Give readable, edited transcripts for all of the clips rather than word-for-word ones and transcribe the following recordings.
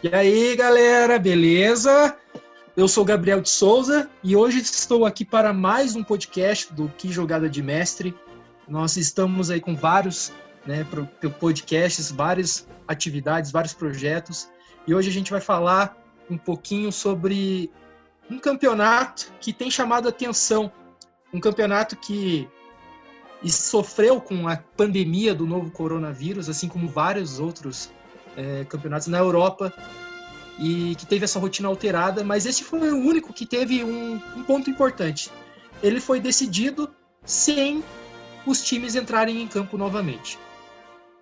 E aí, galera, beleza? Eu sou Gabriel de Souza e hoje estou aqui para mais um podcast do Que Jogada de Mestre. Nós estamos aí com vários podcasts, várias atividades, vários projetos. E hoje a gente vai falar um pouquinho sobre um campeonato que tem chamado a atenção. Um campeonato que sofreu com a pandemia do novo coronavírus, assim como vários outros campeonatos na Europa, e que teve essa rotina alterada, mas esse foi o único que teve um ponto importante. Ele foi decidido sem os times entrarem em campo novamente.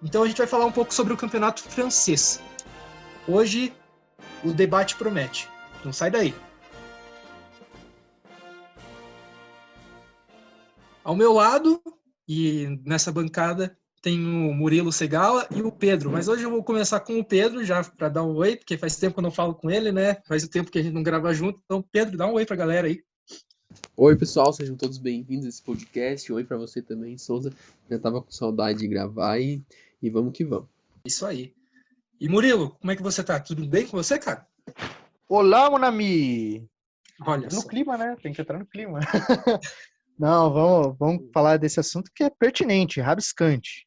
Então a gente vai falar um pouco sobre o campeonato francês. Hoje o debate promete. Não sai daí. Ao meu lado, e nessa bancada, tem o Murilo Segala e o Pedro. Mas hoje eu vou começar com o Pedro, já para dar um oi, porque faz tempo que eu não falo com ele, né? Faz o tempo que a gente não grava junto. Então, Pedro, dá um oi para a galera aí. Oi, pessoal, sejam todos bem-vindos a esse podcast. Oi para você também, Souza. Já tava com saudade de gravar e vamos que vamos. Isso aí. E Murilo, como é que você tá? Tudo bem com você, cara? Olá, Monami! Olha No só. clima, né? Tem que entrar no clima. Não, vamos falar desse assunto que é pertinente, rabiscante.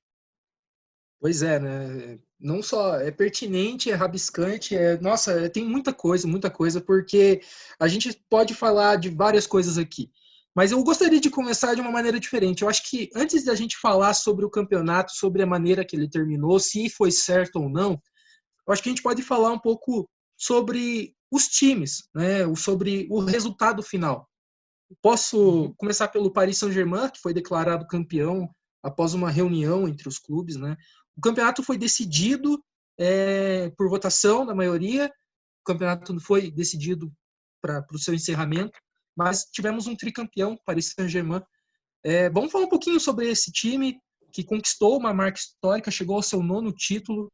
Pois é, né? Não só é pertinente, é rabiscante, nossa, tem muita coisa, porque a gente pode falar de várias coisas aqui. Mas eu gostaria de começar de uma maneira diferente. Eu acho que antes da gente falar sobre o campeonato, sobre a maneira que ele terminou, se foi certo ou não, eu acho que a gente pode falar um pouco sobre os times, né? Sobre o resultado final. Posso começar pelo Paris Saint-Germain, que foi declarado campeão após uma reunião entre os clubes, né? O campeonato foi decidido por votação da maioria. O campeonato não foi decidido para o seu encerramento, mas tivemos um tricampeão, Paris Saint-Germain. Vamos falar um pouquinho sobre esse time que conquistou uma marca histórica, chegou ao seu 9º título.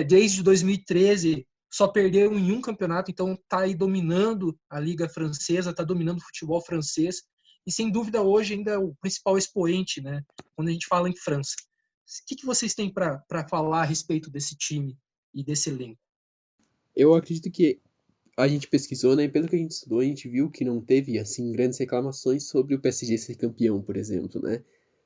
Desde 2013 só perdeu em um campeonato, então está aí dominando a Liga Francesa, está dominando o futebol francês, e sem dúvida hoje ainda é o principal expoente, né, quando a gente fala em França. O que vocês têm para falar a respeito desse time e desse elenco? Eu acredito que a gente pesquisou, né? E pelo que a gente estudou, a gente viu que não teve, assim, grandes reclamações sobre o PSG ser campeão, por exemplo, né?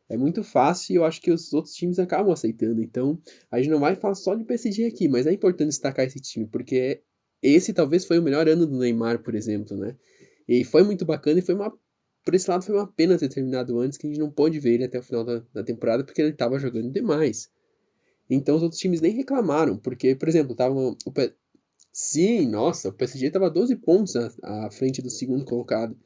É muito fácil e eu acho que os outros times acabam aceitando. Então, a gente não vai falar só de PSG aqui, mas é importante destacar esse time, porque esse talvez foi o melhor ano do Neymar, por exemplo, né? E foi muito bacana e por esse lado foi uma pena ter terminado antes, que a gente não pôde ver ele até o final da temporada, porque ele estava jogando demais. Então os outros times nem reclamaram, porque, por exemplo, sim, nossa, o PSG estava 12 pontos à frente do segundo colocado.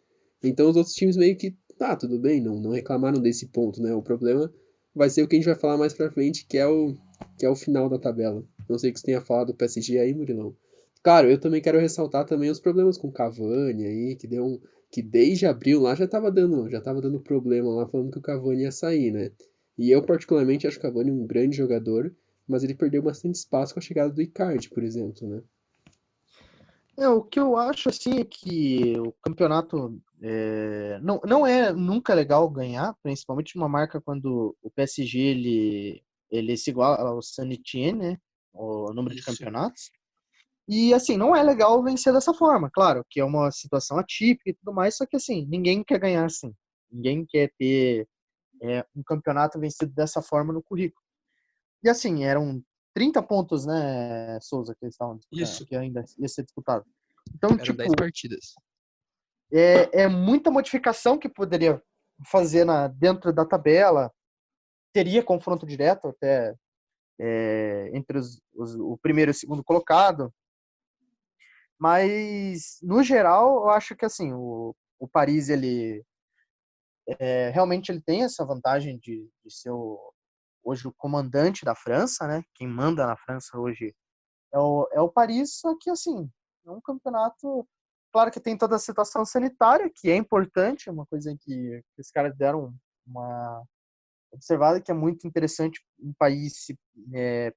Então os outros times meio que, tá, tudo bem, não reclamaram desse ponto, né? O problema vai ser o que a gente vai falar mais pra frente, que é o final da tabela. Não sei o que você tenha falado do PSG aí, Murilão. Claro, eu também quero ressaltar também os problemas com o Cavani aí, que desde abril lá já tava dando problema lá, falando que o Cavani ia sair, né? E eu particularmente acho o Cavani um grande jogador, mas ele perdeu bastante espaço com a chegada do Icardi, por exemplo, né? O que eu acho assim é que o campeonato não é nunca legal ganhar, principalmente uma marca quando o PSG ele se iguala ao Saint-Étienne, né? O número de Isso. campeonatos. E assim, não é legal vencer dessa forma, claro, que é uma situação atípica e tudo mais, só que assim, ninguém quer ganhar assim. Ninguém quer ter um campeonato vencido dessa forma no currículo. E assim, eram 30 pontos, né, Souza, que eles estavam disputando, Isso. que ainda ia ser disputado. Então, Eram 10 tipo, partidas. é muita modificação que poderia fazer dentro da tabela. Teria confronto direto até entre o primeiro e o segundo colocado. Mas, no geral, eu acho que assim, o Paris, ele realmente ele tem essa vantagem de ser hoje o comandante da França, né? Quem manda na França hoje é o Paris, só que assim, é um campeonato. Claro que tem toda a situação sanitária, que é importante, uma coisa que os caras deram uma observada, que é muito interessante um país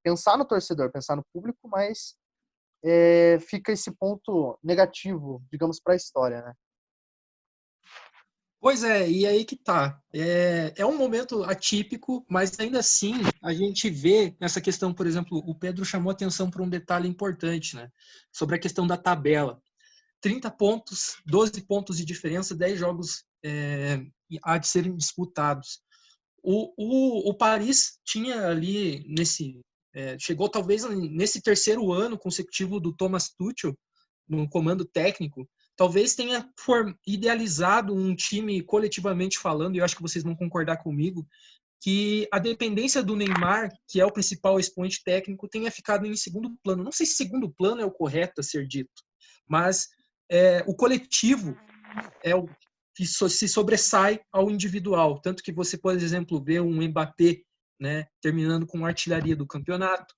pensar no torcedor, pensar no público, mas fica esse ponto negativo, digamos, para a história, né? Pois é, e aí que tá. É um momento atípico, mas ainda assim a gente vê essa questão, por exemplo, o Pedro chamou atenção para um detalhe importante, né? Sobre a questão da tabela. 30 pontos, 12 pontos de diferença, 10 jogos há de serem disputados. O Paris tinha ali chegou talvez nesse terceiro ano consecutivo do Thomas Tuchel no comando técnico, talvez tenha idealizado um time coletivamente falando, e eu acho que vocês vão concordar comigo, que a dependência do Neymar, que é o principal expoente técnico, tenha ficado em segundo plano. Não sei se segundo plano é o correto a ser dito, mas o coletivo é o que se sobressai ao individual. Tanto que você, por exemplo, vê um Mbappé, né, terminando com a artilharia do campeonato,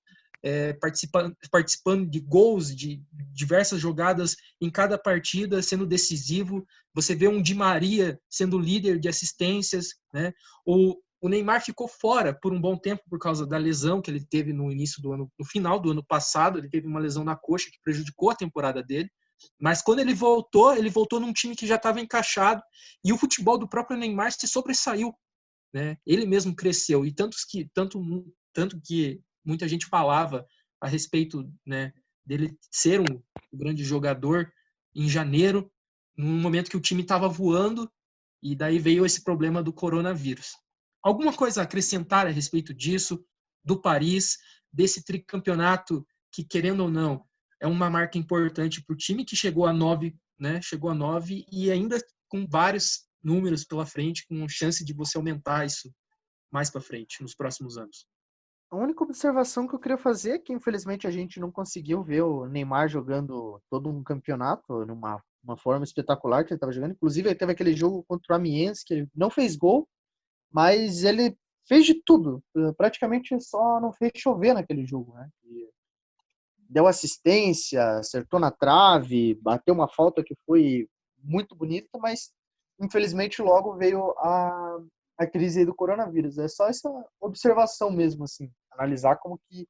participando de gols, de diversas jogadas em cada partida, sendo decisivo. Você vê um Di Maria sendo líder de assistências, né? O Neymar ficou fora por um bom tempo por causa da lesão que ele teve no início do ano, no final do ano passado. Ele teve uma lesão na coxa que prejudicou a temporada dele. Mas quando ele voltou num time que já estava encaixado e o futebol do próprio Neymar se sobressaiu, né? Ele mesmo cresceu e tanto que muita gente falava a respeito, né, dele ser um grande jogador em janeiro, num momento que o time estava voando, e daí veio esse problema do coronavírus. Alguma coisa a acrescentar a respeito disso, do Paris, desse tricampeonato que, querendo ou não, é uma marca importante para o time que chegou a 9, né? Chegou a 9 e ainda com vários números pela frente, com chance de você aumentar isso mais para frente, nos próximos anos. A única observação que eu queria fazer é que, infelizmente, a gente não conseguiu ver o Neymar jogando todo um campeonato numa uma forma espetacular que ele estava jogando. Inclusive, ele teve aquele jogo contra o Amiens, que ele não fez gol, mas ele fez de tudo. Praticamente só não fez chover naquele jogo, né? E deu assistência, acertou na trave, bateu uma falta que foi muito bonita, mas infelizmente logo veio a crise aí do coronavírus. É só essa observação mesmo, assim, analisar como que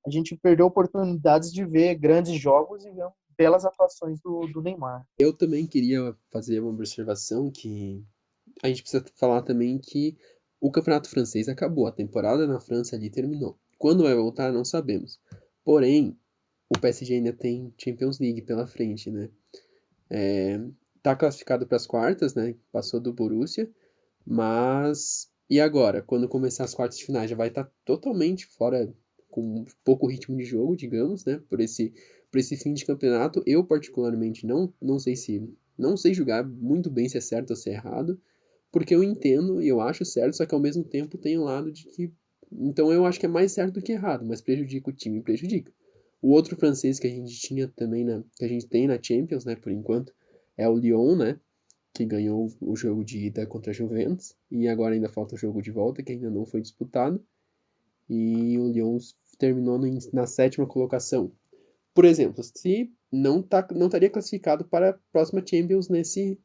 a gente perdeu oportunidades de ver grandes jogos e ver belas atuações do Neymar. Eu também queria fazer uma observação que a gente precisa falar também que o campeonato francês acabou, a temporada na França ali terminou. Quando vai voltar, não sabemos. Porém, o PSG ainda tem Champions League pela frente, né? Tá classificado para as quartas, né? Passou do Borussia, mas e agora? Quando começar as quartas de finais, já vai estar totalmente fora, com pouco ritmo de jogo, digamos, né? Por esse fim de campeonato, eu particularmente não sei julgar muito bem se é certo ou se é errado, porque eu entendo e eu acho certo, só que ao mesmo tempo tem o lado de que, então eu acho que é mais certo do que errado, mas prejudica o time, prejudica. O outro francês que a gente tinha também que a gente tem na Champions, né, por enquanto, é o Lyon, né, que ganhou o jogo de ida contra a Juventus, e agora ainda falta o jogo de volta, que ainda não foi disputado, e o Lyon terminou na sétima colocação. Por exemplo, se não estaria classificado para a próxima Champions nesse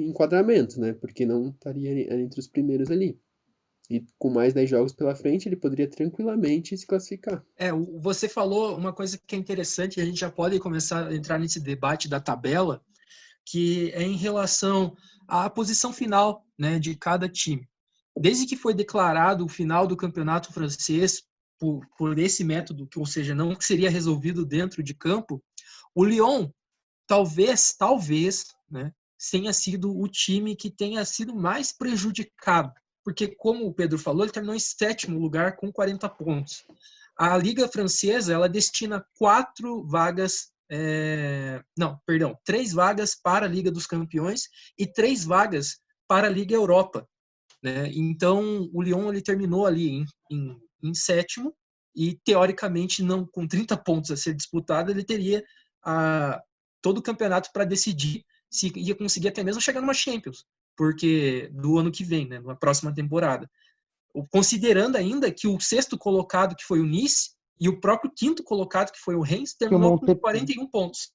enquadramento, né, porque não estaria entre os primeiros ali. E com mais 10 jogos pela frente, ele poderia tranquilamente se classificar. Você falou uma coisa que é interessante, e a gente já pode começar a entrar nesse debate da tabela, que é em relação à posição final, né, de cada time. Desde que foi declarado o final do campeonato francês por esse método, ou seja, não seria resolvido dentro de campo, o Lyon talvez, né, tenha sido o time que tenha sido mais prejudicado, porque como o Pedro falou, ele terminou em sétimo lugar com 40 pontos. A Liga Francesa, ela destina 3 vagas para a Liga dos Campeões e 3 vagas para a Liga Europa, né? Então, o Lyon ele terminou ali em sétimo e, teoricamente, não com 30 pontos a ser disputado, ele teria todo o campeonato para decidir se ia conseguir até mesmo chegar numa Champions, porque do ano que vem, né, na próxima temporada. Considerando ainda que o sexto colocado, que foi o Nice, e o próprio quinto colocado, que foi o Reims, terminou com 41 pontos,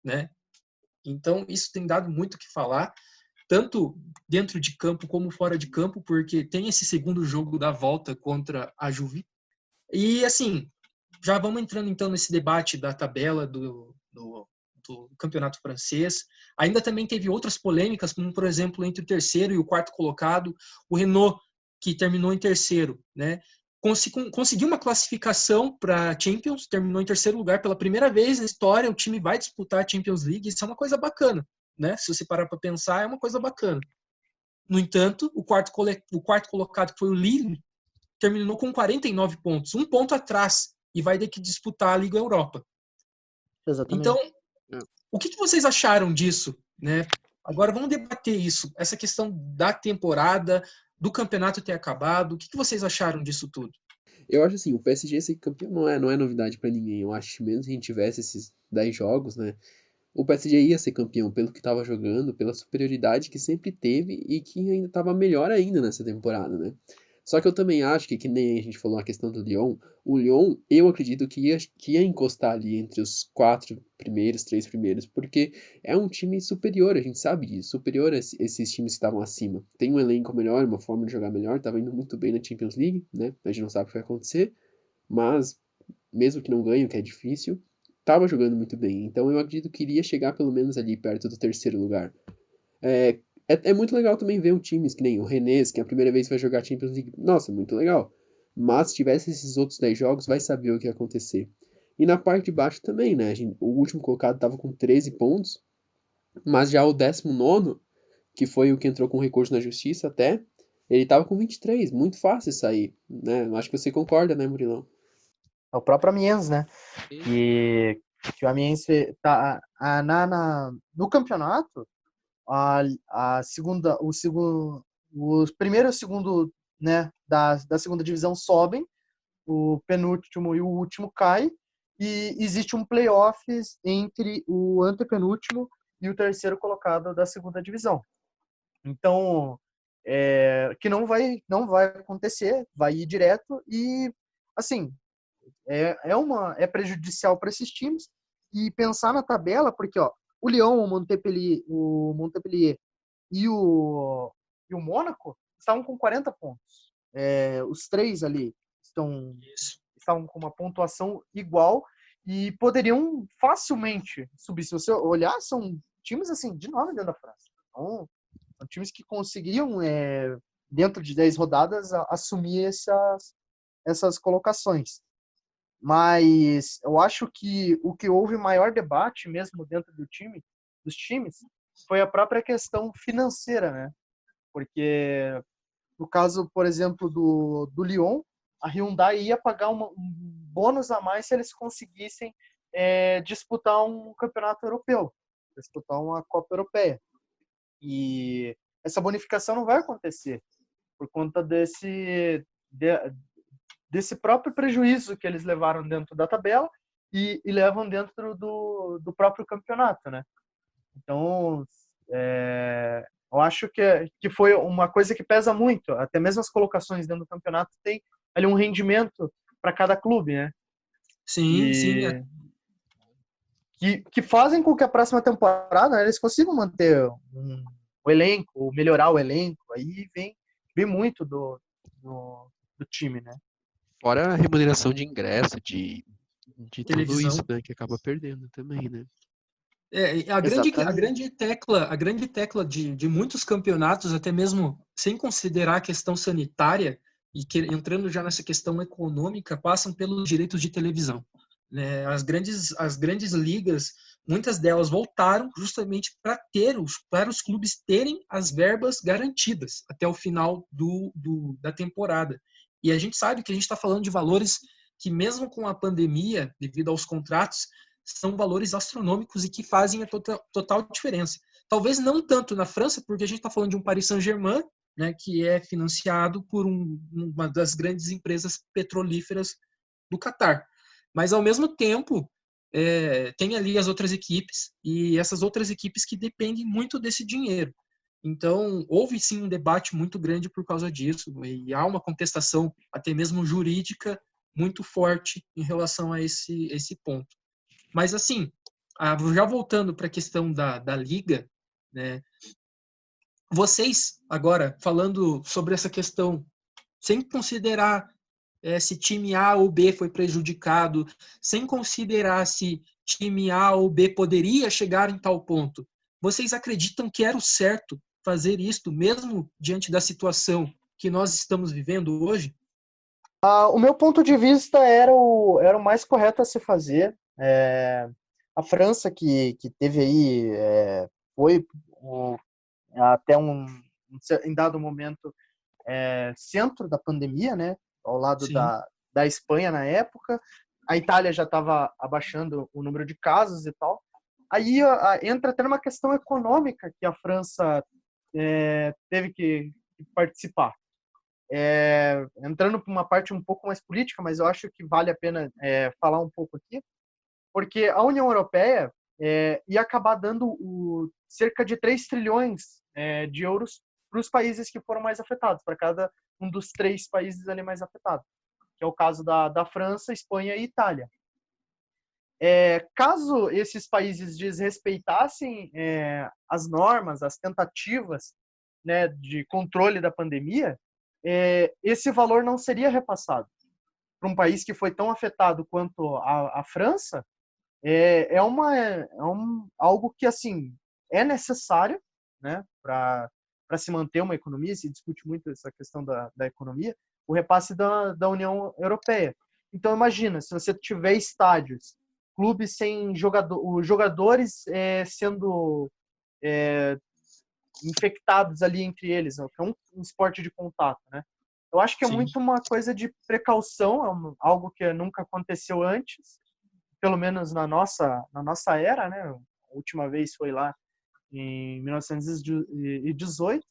né? Então, isso tem dado muito o que falar, tanto dentro de campo como fora de campo, porque tem esse segundo jogo da volta contra a Juve. E, assim, já vamos entrando, então, nesse debate da tabela do campeonato francês. Ainda também teve outras polêmicas, como, por exemplo, entre o terceiro e o quarto colocado, o Renault, que terminou em terceiro, né? Conseguiu uma classificação para a Champions, terminou em terceiro lugar pela primeira vez na história, o time vai disputar a Champions League, isso é uma coisa bacana, né? Se você parar para pensar, é uma coisa bacana. No entanto, o quarto colocado, que foi o Lille, terminou com 49 pontos, um ponto atrás, e vai ter que disputar a Liga Europa. Exatamente. Então, o que vocês acharam disso, né? Agora vamos debater isso, essa questão da temporada, do campeonato ter acabado. O que vocês acharam disso tudo? Eu acho assim, o PSG ser campeão não é novidade pra ninguém. Eu acho que mesmo se a gente tivesse esses 10 jogos, né? O PSG ia ser campeão pelo que estava jogando, pela superioridade que sempre teve e que ainda estava melhor ainda nessa temporada, né? Só que eu também acho que nem a gente falou a questão do Lyon, o Lyon, eu acredito que ia encostar ali entre os 3 primeiros, porque é um time superior, a gente sabe disso, superior a esses times que estavam acima. Tem um elenco melhor, uma forma de jogar melhor, estava indo muito bem na Champions League, né? A gente não sabe o que vai acontecer, mas mesmo que não ganhe, o que é difícil, estava jogando muito bem. Então eu acredito que iria chegar pelo menos ali perto do terceiro lugar. É muito legal também ver times que nem o Rennes, que é a primeira vez que vai jogar Champions League. Nossa, muito legal. Mas se tivesse esses outros 10 jogos, vai saber o que ia acontecer. E na parte de baixo também, né? O último colocado estava com 13 pontos, mas já o 19º, que foi o que entrou com recurso na justiça até, ele estava com 23, muito fácil sair, né? Acho que você concorda, né, Murilão? É o próprio Amiens, né? Que o Amiens tá no campeonato, a segunda, o primeiro e o segundo, né, da segunda divisão sobem, o penúltimo e o último cai, e existe um playoffs entre o antepenúltimo e o terceiro colocado da segunda divisão. Então, que não vai acontecer, vai ir direto e, assim, é prejudicial para esses times. E pensar na tabela, porque ó, o Lyon, o Montpellier e o Mônaco estavam com 40 pontos. Os três ali estavam com uma pontuação igual e poderiam facilmente subir. Se você olhar, são times assim de nome dentro da França. Então, são times que conseguiriam, dentro de 10 rodadas, assumir essas colocações. Mas eu acho que o que houve maior debate mesmo dentro dos times, foi a própria questão financeira, né? Porque no caso, por exemplo, do Lyon, a Hyundai ia pagar um bônus a mais se eles conseguissem disputar um campeonato europeu, disputar uma Copa Europeia. E essa bonificação não vai acontecer por conta desse próprio prejuízo que eles levaram dentro da tabela e levam dentro do próprio campeonato, né? Então, eu acho que foi uma coisa que pesa muito. Até mesmo as colocações dentro do campeonato tem ali um rendimento para cada clube, né? Sim, sim. Que fazem com que a próxima temporada, né, eles consigam manter o elenco, ou melhorar o elenco. Aí vem muito do time, né? Fora a remuneração de ingresso, de tudo isso, Televisão. né, que acaba perdendo também, né? A grande tecla de muitos campeonatos, até mesmo sem considerar a questão sanitária e entrando já nessa questão econômica, passam pelos direitos de televisão. Né? As grandes ligas, muitas delas voltaram justamente para os clubes terem as verbas garantidas até o final da temporada. E a gente sabe que a gente está falando de valores que, mesmo com a pandemia, devido aos contratos, são valores astronômicos e que fazem a total diferença. Talvez não tanto na França, porque a gente está falando de um Paris Saint-Germain, né, que é financiado por uma das grandes empresas petrolíferas do Catar. Mas, ao mesmo tempo, tem ali as outras equipes, e essas outras equipes que dependem muito desse dinheiro. Então, houve sim um debate muito grande por causa disso, e há uma contestação, até mesmo jurídica, muito forte em relação a esse ponto. Mas, assim, já voltando para a questão da Liga, né, vocês, agora, falando sobre essa questão, sem considerar se time A ou B foi prejudicado, sem considerar se time A ou B poderia chegar em tal ponto. Vocês acreditam que era o certo fazer isto, mesmo diante da situação que nós estamos vivendo hoje? O meu ponto de vista era o mais correto a se fazer. A França, que teve aí, foi até em dado momento, centro da pandemia, né, ao lado Sim, da Espanha na época. A Itália já estava abaixando o número de casos e tal. Aí entra até numa questão econômica que a França teve que participar. Entrando para uma parte um pouco mais política, mas eu acho que vale a pena falar um pouco aqui, porque a União Europeia ia acabar dando cerca de 3 trilhões de euros para os países que foram mais afetados, para cada um dos 3 países ali mais afetados, que é o caso da França, Espanha e Itália. Caso esses países desrespeitassem as normas, as tentativas, né, de controle da pandemia, esse valor não seria repassado. Para um país que foi tão afetado quanto a França, algo que assim é necessário, né, para se manter uma economia. Se discute muito essa questão da economia, o repasse da União Europeia. Então imagina, se você tiver estádios, clubes sem os jogadores sendo infectados ali entre eles, que é um esporte de contato, né? Eu acho que é sim. muito uma coisa de precaução, algo que nunca aconteceu antes, pelo menos na nossa era, né? A última vez foi lá em 1918,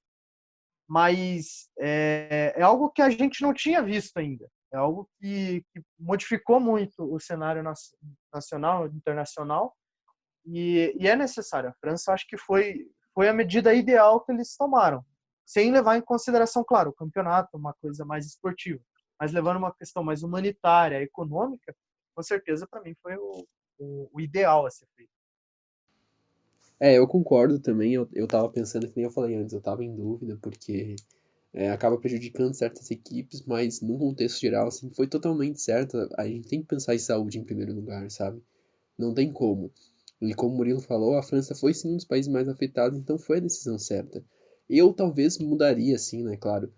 mas é algo que a gente não tinha visto ainda. É algo que modificou muito o cenário nacional, internacional, e é necessário. A França, acho que foi a medida ideal que eles tomaram, sem levar em consideração, claro, o campeonato, uma coisa mais esportiva, mas levando uma questão mais humanitária, econômica, com certeza, para mim, foi o ideal a ser feito. Eu concordo também. Eu tava pensando, que nem eu falei antes, eu tava em dúvida, porque acaba prejudicando certas equipes, mas num contexto geral, assim, foi totalmente certo. A gente tem que pensar em saúde em primeiro lugar, sabe? Não tem como. E como o Murilo falou, a França foi sim um dos países mais afetados, então foi a decisão certa. Eu talvez mudaria, assim, né, claro.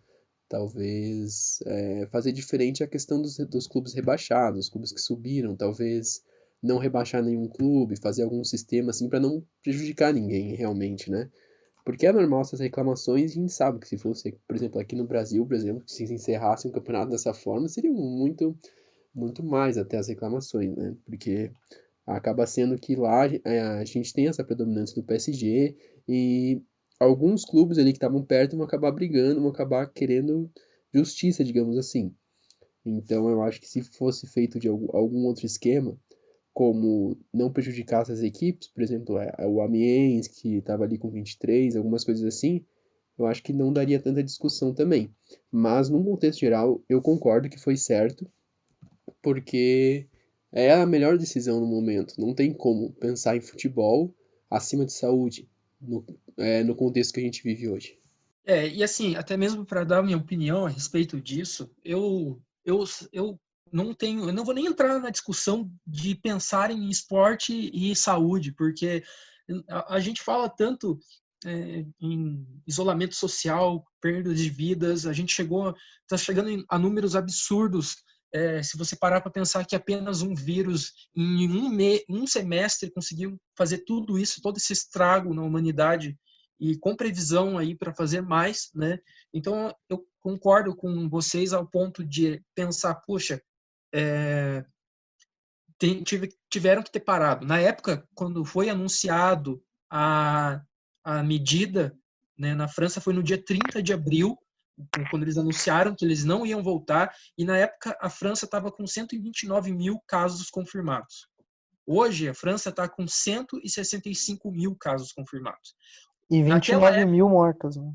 Talvez fazer diferente a questão dos clubes rebaixados, os clubes que subiram, talvez não rebaixar nenhum clube, fazer algum sistema assim para não prejudicar ninguém realmente, né? Porque é normal essas reclamações, e a gente sabe que se fosse, por exemplo, aqui no Brasil, por exemplo, que se encerrasse um campeonato dessa forma, seriam muito mais até as reclamações, né? Porque acaba sendo que lá a gente tem essa predominância do PSG e alguns clubes ali que estavam perto vão acabar brigando, vão acabar querendo justiça, digamos assim. Então eu acho que se fosse feito de algum outro esquema, como não prejudicar essas equipes, por exemplo, o Amiens, que estava ali com 23, algumas coisas assim, eu acho que não daria tanta discussão também. Mas, num contexto geral, eu concordo que foi certo, porque é a melhor decisão no momento. Não tem como pensar em futebol acima de saúde, no contexto que a gente vive hoje. E assim, até mesmo para dar minha opinião a respeito disso, eu eu não vou nem entrar na discussão de pensar em esporte e saúde, porque a gente fala tanto em isolamento social, perdas de vidas, a gente está chegando a números absurdos. Se você parar para pensar que apenas um vírus em um semestre conseguiu fazer tudo isso, todo esse estrago na humanidade, e com previsão aí para fazer mais, né? Então eu concordo com vocês ao ponto de pensar, puxa, tiveram que ter parado. Na época, quando foi anunciado a medida, né, na França foi no dia 30 de abril, quando eles anunciaram que eles não iam voltar, e na época a França estava com 129 mil casos confirmados. Hoje, a França está com 165 mil casos confirmados. E Naquela 29 mil mortos, né?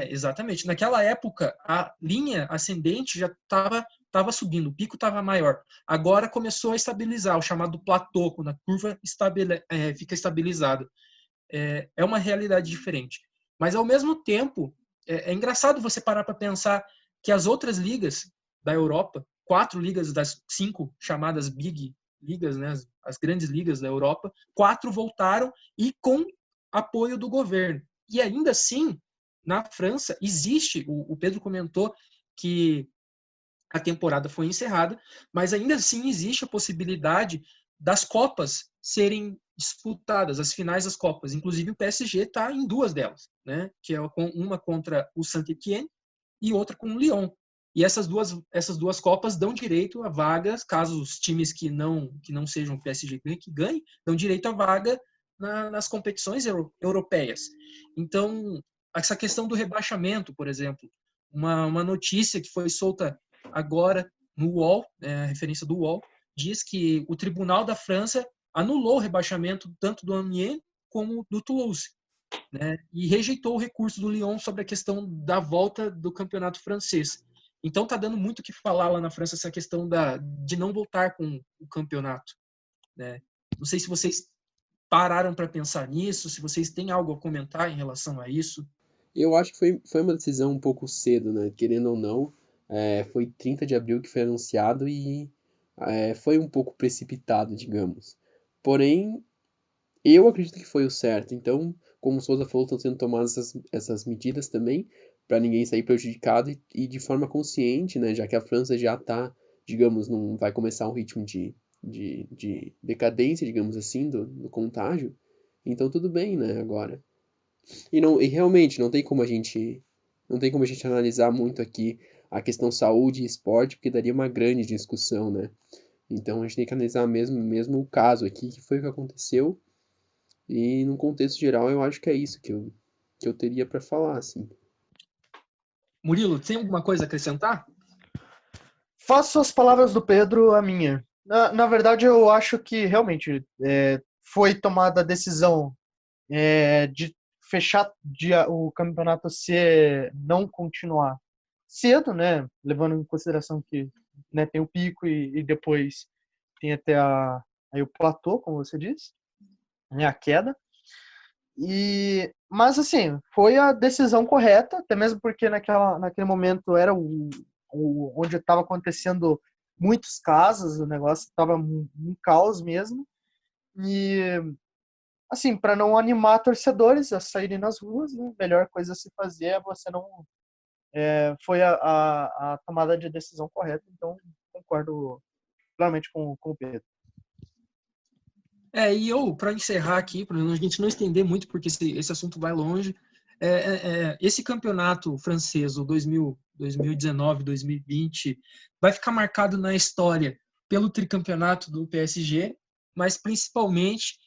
Exatamente. Naquela época, a linha ascendente já estava subindo, o pico estava maior. Agora começou a estabilizar, o chamado platô, quando a curva fica estabilizada. É uma realidade diferente. Mas, ao mesmo tempo, é engraçado você parar para pensar que as outras ligas da Europa, 4 ligas das 5 chamadas Big Ligas, né, as as grandes ligas da Europa, 4 voltaram e com apoio do governo. E ainda assim, na França, existe, o Pedro comentou que a temporada foi encerrada, mas ainda assim existe a possibilidade das Copas serem disputadas, as finais das Copas. Inclusive o PSG está em 2 delas, né? Que é uma contra o Saint-Étienne e outra com o Lyon. E essas duas Copas dão direito a vagas, caso os times que não sejam o PSG que ganhem, dão direito a vaga nas competições europeias. Então, essa questão do rebaixamento, por exemplo, uma notícia que foi solta agora no UOL, a referência do UOL, diz que o Tribunal da França anulou o rebaixamento tanto do Amiens como do Toulouse, né? E rejeitou o recurso do Lyon sobre a questão da volta do campeonato francês. Então está dando muito o que falar lá na França essa questão de não voltar com o campeonato, né? Não sei se vocês pararam para pensar nisso, se vocês têm algo a comentar em relação a isso. Eu acho que foi uma decisão um pouco cedo, né? Querendo ou não, foi 30 de abril que foi anunciado e foi um pouco precipitado, digamos. Porém, eu acredito que foi o certo. Então, como o Souza falou, estão sendo tomadas essas medidas também para ninguém sair prejudicado e de forma consciente, né? Já que a França já está, digamos, não vai começar um ritmo de decadência, digamos assim, do contágio. Então, tudo bem, né? Agora. E realmente não tem como a gente analisar muito aqui a questão saúde e esporte, porque daria uma grande discussão, né? Então a gente tem que analisar mesmo o caso aqui, que foi o que aconteceu, e num contexto geral eu acho que é isso que eu teria para falar, assim. Murilo, tem alguma coisa a acrescentar? Faço as palavras do Pedro a minha. Na verdade, eu acho que realmente foi tomada a decisão de fechar o campeonato se não continuar cedo, né? Levando em consideração que, né, tem o pico e depois tem até aí o platô, como você disse, né, a queda. Mas assim, foi a decisão correta, até mesmo porque naquele momento era onde estava acontecendo muitos casos, o negócio estava um caos mesmo. E assim, para não animar torcedores a saírem nas ruas, né, a melhor coisa a se fazer é você não. Foi a tomada de decisão correta, então concordo plenamente com o Pedro. E eu, para encerrar aqui, para a gente não estender muito, porque esse assunto vai longe, esse campeonato francês, o 2019, 2020, vai ficar marcado na história pelo tricampeonato do PSG, mas principalmente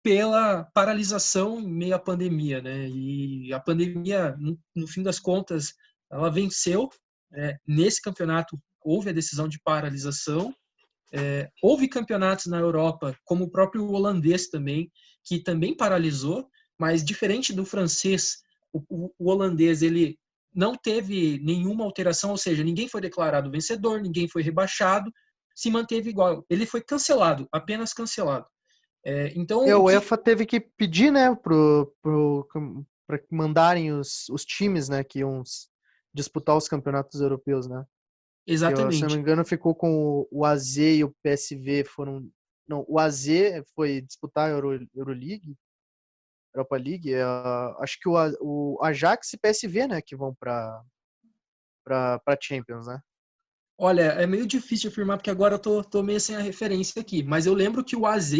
pela paralisação em meio à pandemia, né? E a pandemia, no fim das contas, ela venceu. Nesse campeonato houve a decisão de paralisação. Houve campeonatos na Europa, como o próprio holandês também, que também paralisou, mas diferente do francês, o holandês ele não teve nenhuma alteração, ou seja, ninguém foi declarado vencedor, ninguém foi rebaixado, se manteve igual. Ele foi cancelado, apenas cancelado. Então, A UEFA teve que pedir, né, para que mandarem os times, né, que iam disputar os campeonatos europeus, né? Que, se eu não exatamente. me engano, ficou com o AZ e o PSV foram. Não, o AZ foi disputar a Euroleague, Europa League. Acho que o Ajax e PSV, né, que vão para Champions, né? Olha, é meio difícil de afirmar, porque agora eu tô meio sem a referência aqui, mas eu lembro que o AZ,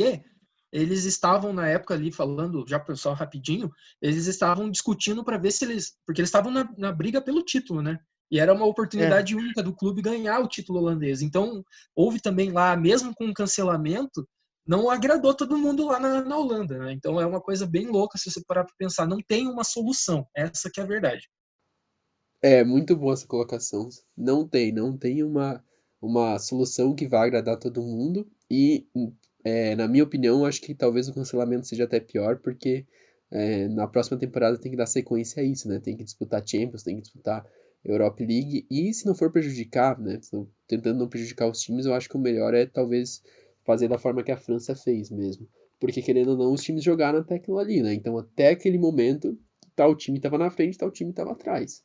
eles estavam na época ali falando, já só rapidinho, eles estavam discutindo para ver se eles, porque eles estavam na briga pelo título, né? E era uma É, oportunidade única do clube ganhar o título holandês. Então, houve também lá, mesmo com o cancelamento, não agradou todo mundo lá na Holanda, né? Então é uma coisa bem louca se você parar para pensar, não tem uma solução, essa que é a verdade. É, muito boa essa colocação. Não tem uma solução que vá agradar todo mundo. E, na minha opinião, acho que talvez o cancelamento seja até pior, porque na próxima temporada tem que dar sequência a isso, né? Tem que disputar Champions, tem que disputar Europa League. E se não for prejudicar, né? Tentando não prejudicar os times, eu acho que o melhor é talvez fazer da forma que a França fez mesmo. Porque, querendo ou não, os times jogaram até aquilo ali, né? Então, até aquele momento, tal time estava na frente, tal time estava atrás.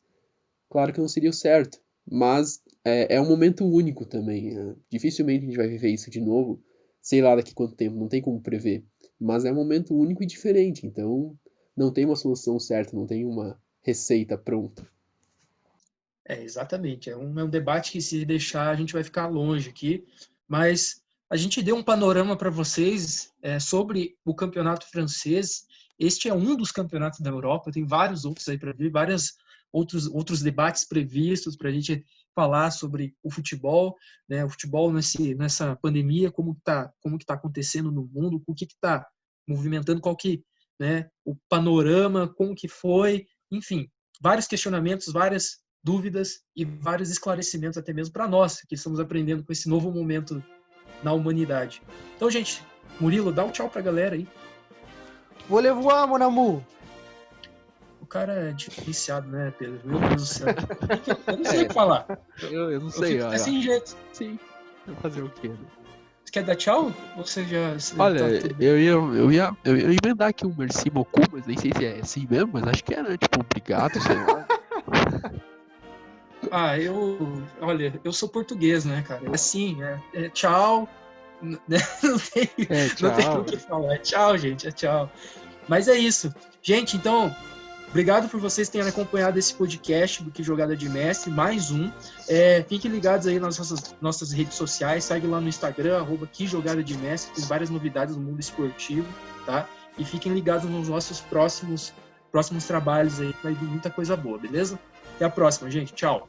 Claro que não seria o certo, mas é um momento único também. Dificilmente a gente vai viver isso de novo, sei lá daqui quanto tempo, não tem como prever. Mas é um momento único e diferente, então não tem uma solução certa, não tem uma receita pronta. Exatamente. É um debate que, se deixar, a gente vai ficar longe aqui. Mas a gente deu um panorama para vocês sobre o campeonato francês. Este é um dos campeonatos da Europa. Tem vários outros aí para vir, vários outros debates previstos para a gente falar sobre o futebol, né? O futebol nessa pandemia, como que tá acontecendo no mundo, o que está movimentando, qual que, né? O panorama, como que foi, enfim, vários questionamentos, várias dúvidas e vários esclarecimentos, até mesmo para nós, que estamos aprendendo com esse novo momento na humanidade. Então, gente, Murilo, dá um tchau pra galera aí. Vou levar, mon amour. O cara é diferenciado, né, Pedro? Meu Deus do céu. Eu não sei o que falar. Eu não sei, olha. Sem jeito. Sim. Vou fazer o quê? Né? Você quer dar tchau? Ou você já... Olha, eu ia emendar aqui um merci beaucoup, mas nem sei se é assim mesmo, mas acho que era, tipo, obrigado, sei lá. Olha, eu sou português, né, cara? É assim, tchau, né? Não tem o que falar. É tchau, gente, é tchau. Mas é isso. Gente, então, obrigado por vocês terem acompanhado esse podcast do Que Jogada de Mestre, mais um. Fiquem ligados aí nas nossas redes sociais, segue lá no Instagram, @Que Jogada de Mestre, tem várias novidades no mundo esportivo, tá? E fiquem ligados nos nossos próximos trabalhos aí, vai vir muita coisa boa, beleza? Até a próxima, gente. Tchau.